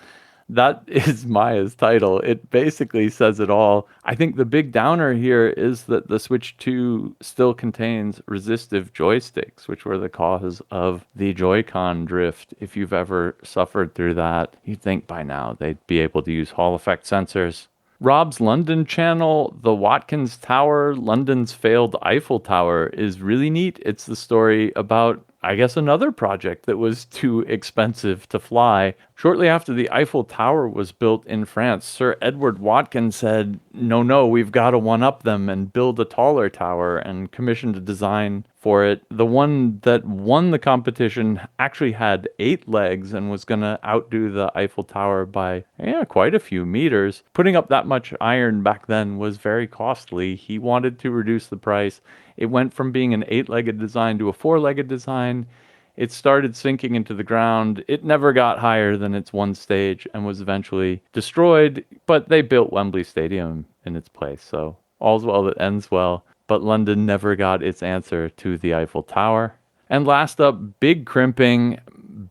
[SPEAKER 1] That is Maya's title. It basically says it all. I think the big downer here is that the Switch 2 still contains resistive joysticks, which were the cause of the Joy-Con drift. If you've ever suffered through that, you'd think by now they'd be able to use Hall effect sensors. Rob's London channel, The Watkins Tower, London's Failed Eiffel Tower, is really neat. It's the story about, I guess, another project that was too expensive to fly. Shortly after the Eiffel Tower was built in France, Sir Edward Watkins said, no, we've got to one-up them and build a taller tower, and commissioned a design for it. The one that won the competition actually had 8 legs and was going to outdo the Eiffel Tower by quite a few meters. Putting up that much iron back then was very costly. He wanted to reduce the price. It went from being an 8-legged design to a 4-legged design. It started sinking into the ground. It never got higher than its one stage and was eventually destroyed, but they built Wembley Stadium in its place, so all's well that ends well. But London never got its answer to the Eiffel Tower. And last up, big crimping,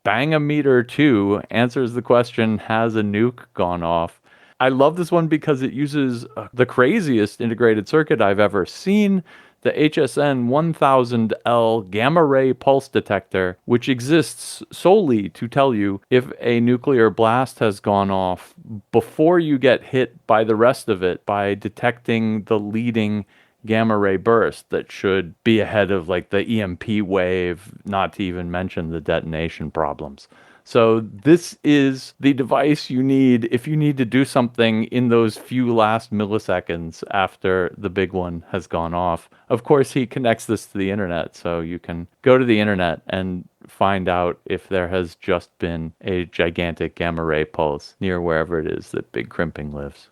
[SPEAKER 1] Bang-A-Meter 2 answers the question, has a nuke gone off? I love this one because it uses the craziest integrated circuit I've ever seen. The HSN 1000L gamma ray pulse detector, which exists solely to tell you if a nuclear blast has gone off before you get hit by the rest of it by detecting the leading gamma ray burst that should be ahead of like the EMP wave, not to even mention the detonation problems. So this is the device you need if you need to do something in those few last milliseconds after the big one has gone off. Of course, he connects this to the internet, so you can go to the internet and find out if there has just been a gigantic gamma ray pulse near wherever it is that Big Crimping lives.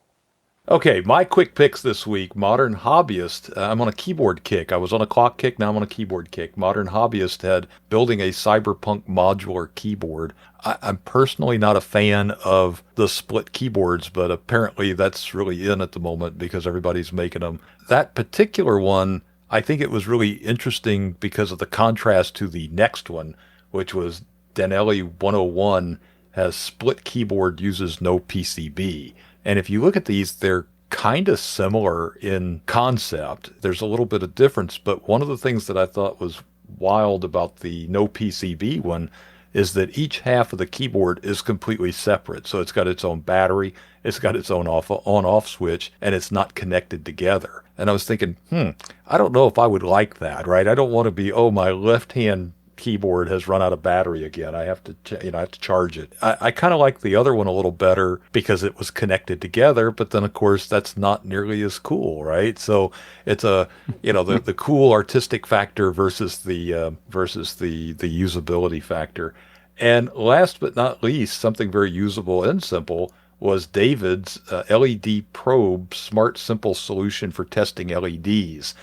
[SPEAKER 2] Okay, my quick picks this week. Modern Hobbyist. I'm on a keyboard kick. I was on a clock kick, now I'm on a keyboard kick. Modern Hobbyist had building a cyberpunk modular keyboard. I'm personally not a fan of the split keyboards, but apparently that's really in at the moment because everybody's making them. That particular one, I think it was really interesting because of the contrast to the next one, which was Denelli 101 has split keyboard, uses no PCB. And if you look at these, they're kind of similar in concept. There's a little bit of difference, but one of the things that I thought was wild about the no PCB one is that each half of the keyboard is completely separate. So it's got its own battery, it's got its own on-off switch, and it's not connected together. And I was thinking, I don't know if I would like that, right? I don't want to be, my left hand keyboard has run out of battery again. I have to, I have to charge it. I kind of like the other one a little better because it was connected together, but then of course that's not nearly as cool, right? So it's a, the cool artistic factor versus the usability factor. And last but not least, something very usable and simple was David's LED probe smart simple solution for testing LEDs.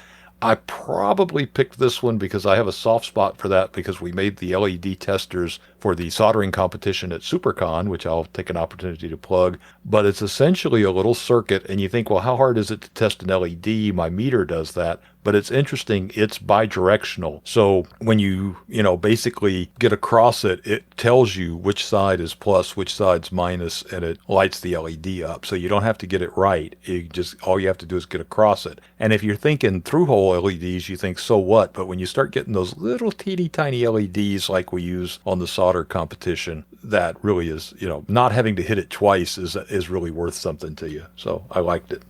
[SPEAKER 2] I probably picked this one because I have a soft spot for that because we made the LED testers for the soldering competition at SuperCon, which I'll take an opportunity to plug. But it's essentially a little circuit, and you think, well, how hard is it to test an LED? My meter does that. But it's interesting, it's bidirectional. So when you basically get across it, it tells you which side is plus, which side's minus, and it lights the LED up. So you don't have to get it right. All you have to do is get across it. And if you're thinking through-hole LEDs, you think, so what? But when you start getting those little teeny tiny LEDs like we use on the solder competition, that really is, not having to hit it twice is really worth something to you. So I liked it.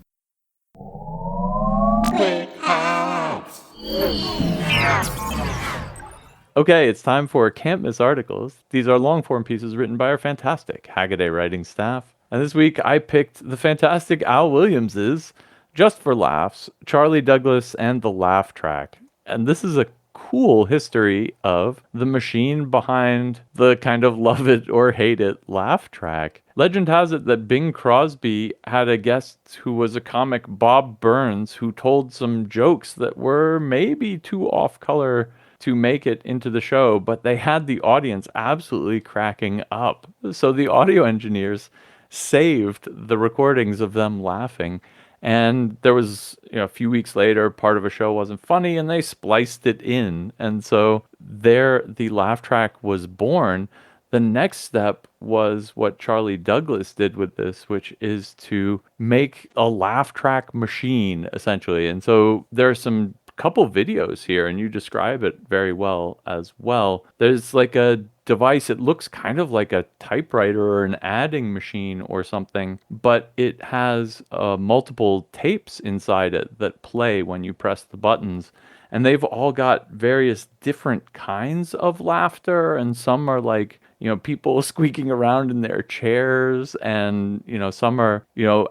[SPEAKER 1] Okay, it's time for Can't Miss Articles. These are long-form pieces written by our fantastic Hackaday writing staff. And this week I picked the fantastic Al Williams's Just for Laughs, Charlie Douglas and the Laugh Track. And this is a cool history of the machine behind the kind of love it or hate it laugh track. Legend has it that Bing Crosby had a guest who was a comic, Bob Burns, who told some jokes that were maybe too off color to make it into the show, but they had the audience absolutely cracking up. So the audio engineers saved the recordings of them laughing. And there was, a few weeks later, part of a show wasn't funny and they spliced it in. And so there, the laugh track was born. The next step was what Charlie Douglas did with this, which is to make a laugh track machine, essentially. And so there are some couple videos here, and you describe it very well as well. There's like a device, it looks kind of like a typewriter or an adding machine or something, but it has multiple tapes inside it that play when you press the buttons. And they've all got various different kinds of laughter, and some are like, people squeaking around in their chairs, and, some are,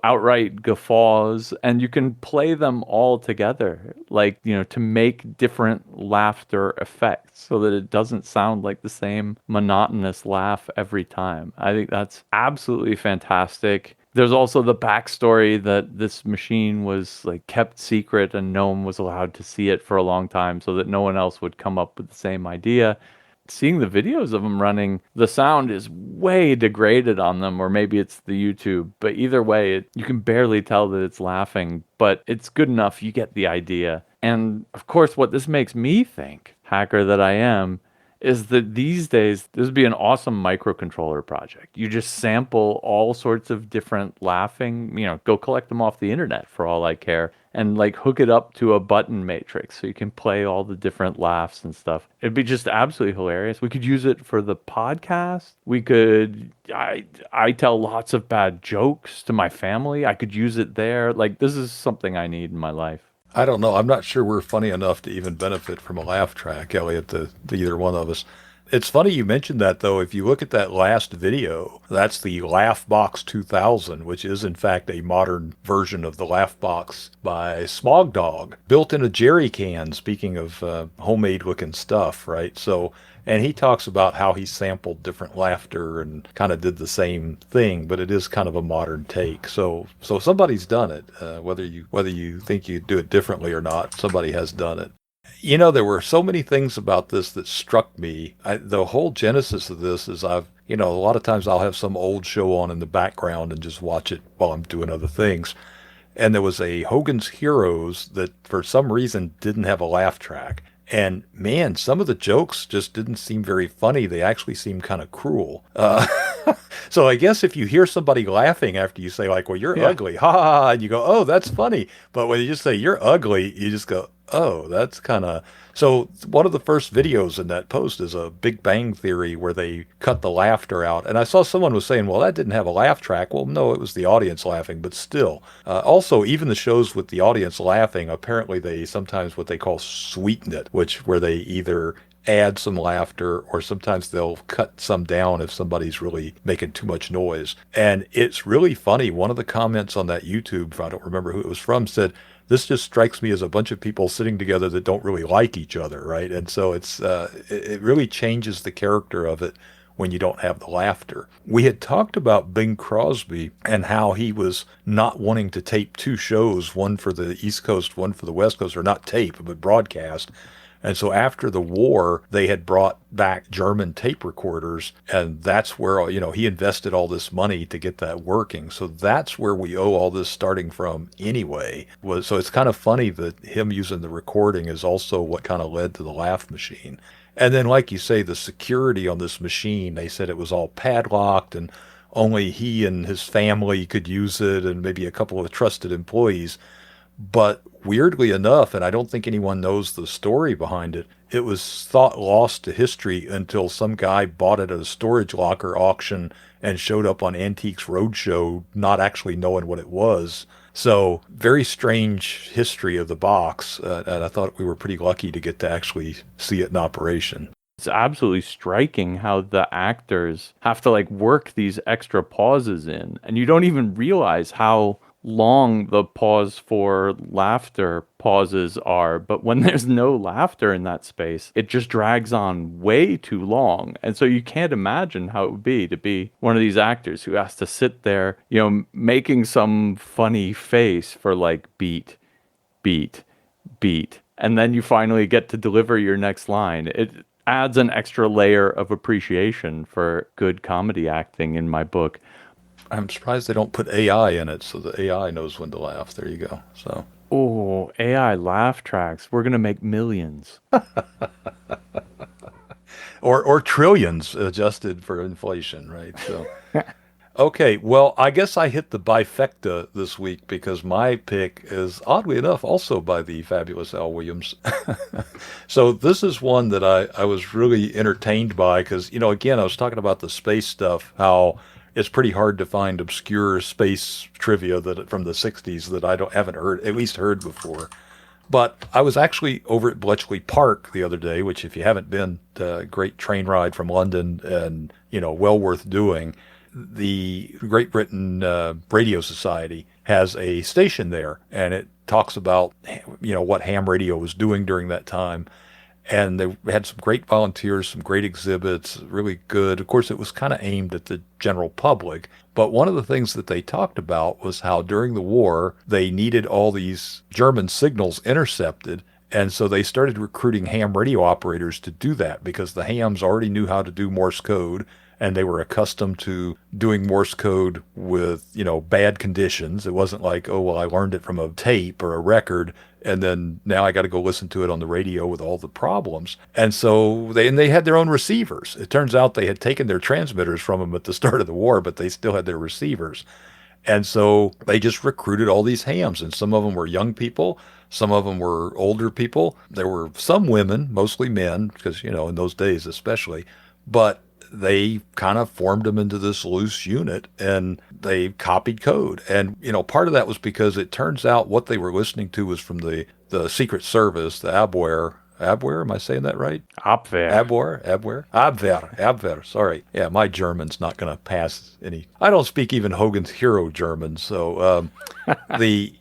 [SPEAKER 1] outright guffaws, and you can play them all together, like, to make different laughter effects so that it doesn't sound like the same monotonous laugh every time. I think that's absolutely fantastic. There's also the backstory that this machine was like kept secret and no one was allowed to see it for a long time so that no one else would come up with the same idea. Seeing the videos of them running, the sound is way degraded on them, or maybe it's the YouTube, but either way, you can barely tell that it's laughing, but it's good enough. You get the idea. And of course, what this makes me think, hacker that I am, is that these days this would be an awesome microcontroller project. You just sample all sorts of different laughing, go collect them off the internet for all I care, and like hook it up to a button matrix so you can play all the different laughs and stuff. It'd be just absolutely hilarious. We could use it for the podcast. I tell lots of bad jokes to my family. I could use it there. Like, this is something I need in my life.
[SPEAKER 2] I don't know. I'm not sure we're funny enough to even benefit from a laugh track, Elliot, to either one of us. It's funny you mentioned that, though. If you look at that last video, that's the Laughbox 2000, which is, in fact, a modern version of the Laughbox by Smog Dog, built in a jerry can, speaking of homemade-looking stuff, right? So, and he talks about how he sampled different laughter and kind of did the same thing, but it is kind of a modern take. So somebody's done it. Whether you think you do it differently or not, somebody has done it. There were so many things about this that struck me. The whole genesis of this is a lot of times I'll have some old show on in the background and just watch it while I'm doing other things. And there was a Hogan's Heroes that for some reason didn't have a laugh track. And man, some of the jokes just didn't seem very funny. They actually seemed kind of cruel. So I guess if you hear somebody laughing after you say like, well, you're ugly, ha ha ha, and you go, oh, that's funny. But when you just say you're ugly, you just go, oh, that's kind of... So one of the first videos in that post is a Big Bang Theory where they cut the laughter out. And I saw someone was saying, well, that didn't have a laugh track. Well, no, it was the audience laughing, but still. Also, even the shows with the audience laughing, apparently they sometimes what they call sweeten it, where they either add some laughter or sometimes they'll cut some down if somebody's really making too much noise. And it's really funny. One of the comments on that YouTube, I don't remember who it was from, said, this just strikes me as a bunch of people sitting together that don't really like each other, right? And so it really changes the character of it when you don't have the laughter. We had talked about Bing Crosby and how he was not wanting to tape two shows, one for the East Coast, one for the West Coast, or not tape, but broadcast. And so after the war, they had brought back German tape recorders, and that's where, he invested all this money to get that working. So that's where we owe all this starting from anyway. So it's kind of funny that him using the recording is also what kind of led to the laugh machine. And then, like you say, the security on this machine, they said it was all padlocked and only he and his family could use it and maybe a couple of trusted employees. But weirdly enough, and I don't think anyone knows the story behind it, it was thought lost to history until some guy bought it at a storage locker auction and showed up on Antiques Roadshow not actually knowing what it was. So very strange history of the box, and I thought we were pretty lucky to get to actually see it in operation.
[SPEAKER 1] It's absolutely striking how the actors have to work these extra pauses in, and you don't even realize how long the pause for laughter pauses are, but when there's no laughter in that space, it just drags on way too long. And so you can't imagine how it would be to be one of these actors who has to sit there, making some funny face for beat, beat, beat. And then you finally get to deliver your next line. It adds an extra layer of appreciation for good comedy acting in my book.
[SPEAKER 2] I'm surprised they don't put AI in it so the AI knows when to laugh. There you go. So.
[SPEAKER 1] Oh, AI laugh tracks. We're going to make millions.
[SPEAKER 2] or trillions adjusted for inflation, right? So. Okay, well, I guess I hit the bifecta this week because my pick is, oddly enough, also by the fabulous Al Williams. So this is one that I was really entertained by because, again, I was talking about the space stuff, how it's pretty hard to find obscure space trivia from the 60s that I haven't heard before. But I was actually over at Bletchley Park the other day, which if you haven't been, a great train ride from London and, well worth doing. The Great Britain Radio Society has a station there, and it talks about, what ham radio was doing during that time. And they had some great volunteers, some great exhibits, really good. Of course, it was kind of aimed at the general public. But one of the things that they talked about was how during the war, they needed all these German signals intercepted. And so they started recruiting ham radio operators to do that because the hams already knew how to do Morse code. and they were accustomed to doing Morse code with, bad conditions. It wasn't like, oh, well, I learned it from a tape or a record, and then now I got to go listen to it on the radio with all the problems. And so they had their own receivers. It turns out they had taken their transmitters from them at the start of the war, but they still had their receivers. And so they just recruited all these hams, and some of them were young people, some of them were older people. There were some women, mostly men, because, in those days especially, but they kind of formed them into this loose unit, and they copied code. And, part of that was because it turns out what they were listening to was from the Secret Service, the Abwehr. Abwehr, am I saying that right?
[SPEAKER 1] Abwehr.
[SPEAKER 2] Abwehr, sorry. Yeah, my German's not going to pass any. I don't speak even Hogan's Hero German, so the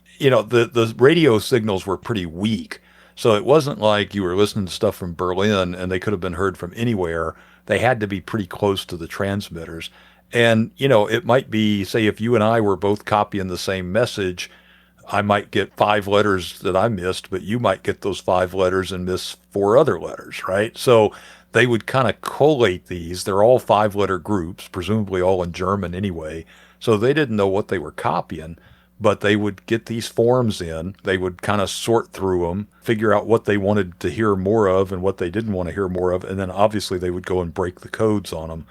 [SPEAKER 2] radio signals were pretty weak. So it wasn't like you were listening to stuff from Berlin and they could have been heard from anywhere. They had to be pretty close to the transmitters. And, it might be, say, if you and I were both copying the same message, I might get 5 letters that I missed, but you might get those 5 letters and miss 4 other letters, right? So they would kind of collate these. They're all 5-letter groups, presumably all in German anyway. So they didn't know what they were copying, but they would get these forms in. They would kind of sort through them, figure out what they wanted to hear more of and what they didn't want to hear more of, and then obviously they would go and break the codes on them.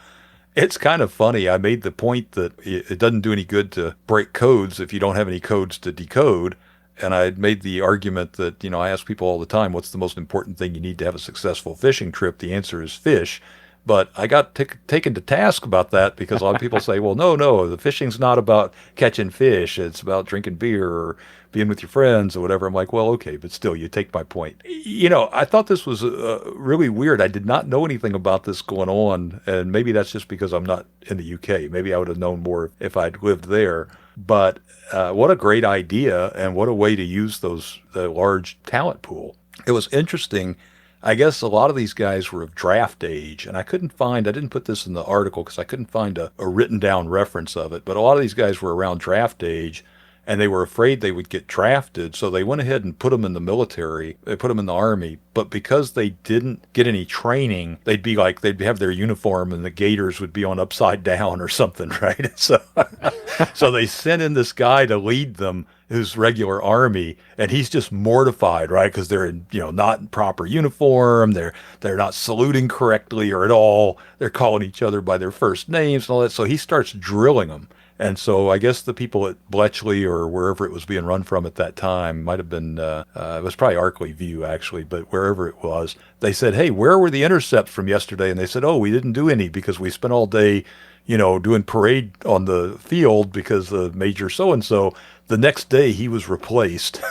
[SPEAKER 2] It's kind of funny. I made the point that it doesn't do any good to break codes if you don't have any codes to decode. And I had made the argument that, I ask people all the time, what's the most important thing you need to have a successful fishing trip? The answer is fish. But I got taken to task about that because a lot of people say, well, no, the fishing's not about catching fish. It's about drinking beer or being with your friends or whatever. I'm like, well, okay, but still, you take my point. I thought this was really weird. I did not know anything about this going on, and maybe that's just because I'm not in the UK. Maybe I would have known more if I'd lived there. But what a great idea, and what a way to use the large talent pool. It was interesting. I guess a lot of these guys were of draft age, and I didn't put this in the article because I couldn't find a written down reference of it, but a lot of these guys were around draft age, and they were afraid they would get drafted, so they went ahead and put them in the military. They put them in the army, but because they didn't get any training, they'd have their uniform and the gaiters would be on upside down or something, right? So they sent in this guy to lead them, who's regular army, and he's just mortified, right? Because they're in, not in proper uniform, they're not saluting correctly or at all. They're calling each other by their first names and all that. So he starts drilling them. And so I guess the people at Bletchley or wherever it was being run from at that time might have been, it was probably Arkley View actually, but wherever it was, they said, hey, where were the intercepts from yesterday? And they said, oh, we didn't do any because we spent all day, doing parade on the field because of Major so-and-so. The next day he was replaced.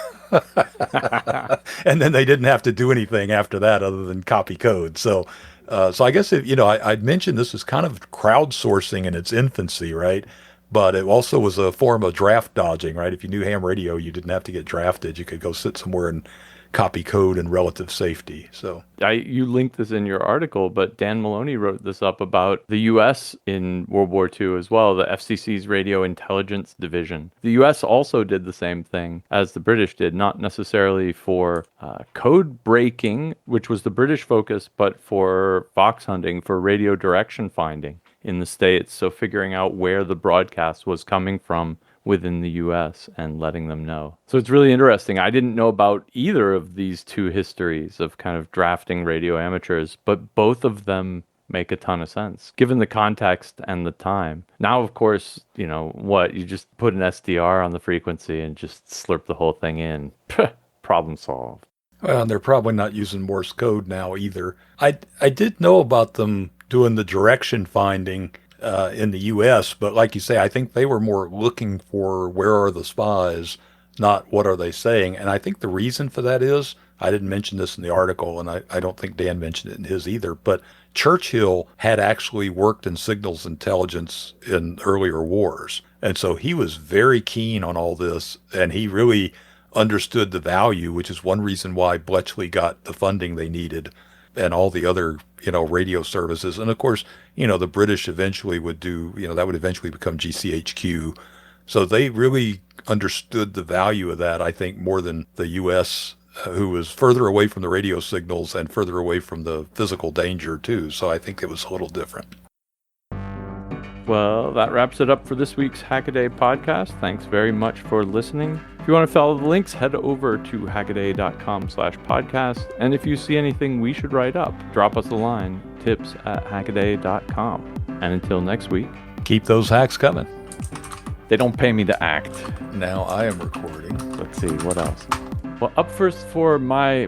[SPEAKER 2] And then they didn't have to do anything after that other than copy code. So I guess, I'd mentioned this is kind of crowdsourcing in its infancy, right? But it also was a form of draft dodging, right? If you knew ham radio, you didn't have to get drafted. You could go sit somewhere and copy code in relative safety. So
[SPEAKER 1] you linked this in your article, but Dan Maloney wrote this up about the U.S. in World War II as well, the FCC's Radio Intelligence Division. The U.S. also did the same thing as the British did, not necessarily for code breaking, which was the British focus, but for fox hunting, for radio direction finding in the States. So figuring out where the broadcast was coming from within the U.S. and letting them know. So it's really interesting. I didn't know about either of these two histories of kind of drafting radio amateurs, but both of them make a ton of sense given the context and the time. Now, of course, you just put an SDR on the frequency and just slurp the whole thing in. Problem solved.
[SPEAKER 2] Well, and they're probably not using Morse code now either. I did know about them doing the direction finding in the U.S., but like you say, I think they were more looking for where are the spies, not what are they saying. And I think the reason for that is, I didn't mention this in the article, and I don't think Dan mentioned it in his either, but Churchill had actually worked in signals intelligence in earlier wars. And so he was very keen on all this, and he really understood the value, which is one reason why Bletchley got the funding they needed and all the other, radio services. And of course, the British eventually would do, that would eventually become GCHQ. So they really understood the value of that, I think, more than the U.S., who was further away from the radio signals and further away from the physical danger too. So I think it was a little different.
[SPEAKER 1] Well, that wraps it up for this week's Hackaday podcast. Thanks very much for listening. If you want to follow the links, head over to hackaday.com/podcast. And if you see anything we should write up, drop us a line, tips@hackaday.com. And until next week,
[SPEAKER 2] Keep those hacks coming.
[SPEAKER 1] they don't pay me to act.
[SPEAKER 2] Now I am recording.
[SPEAKER 1] Let's see, what else? Well, up first for my...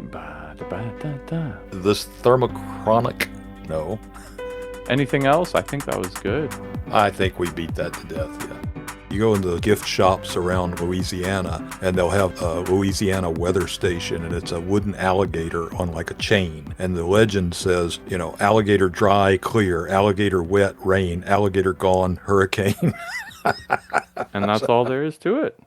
[SPEAKER 2] This thermochromic. No.
[SPEAKER 1] Anything else? I think that was good.
[SPEAKER 2] I think we beat that to death, yeah. You go into the gift shops around Louisiana, and they'll have a Louisiana weather station, and it's a wooden alligator on like a chain. And the legend says, you know, alligator dry, clear, alligator wet, rain, alligator gone, hurricane.
[SPEAKER 1] And that's all there is to it.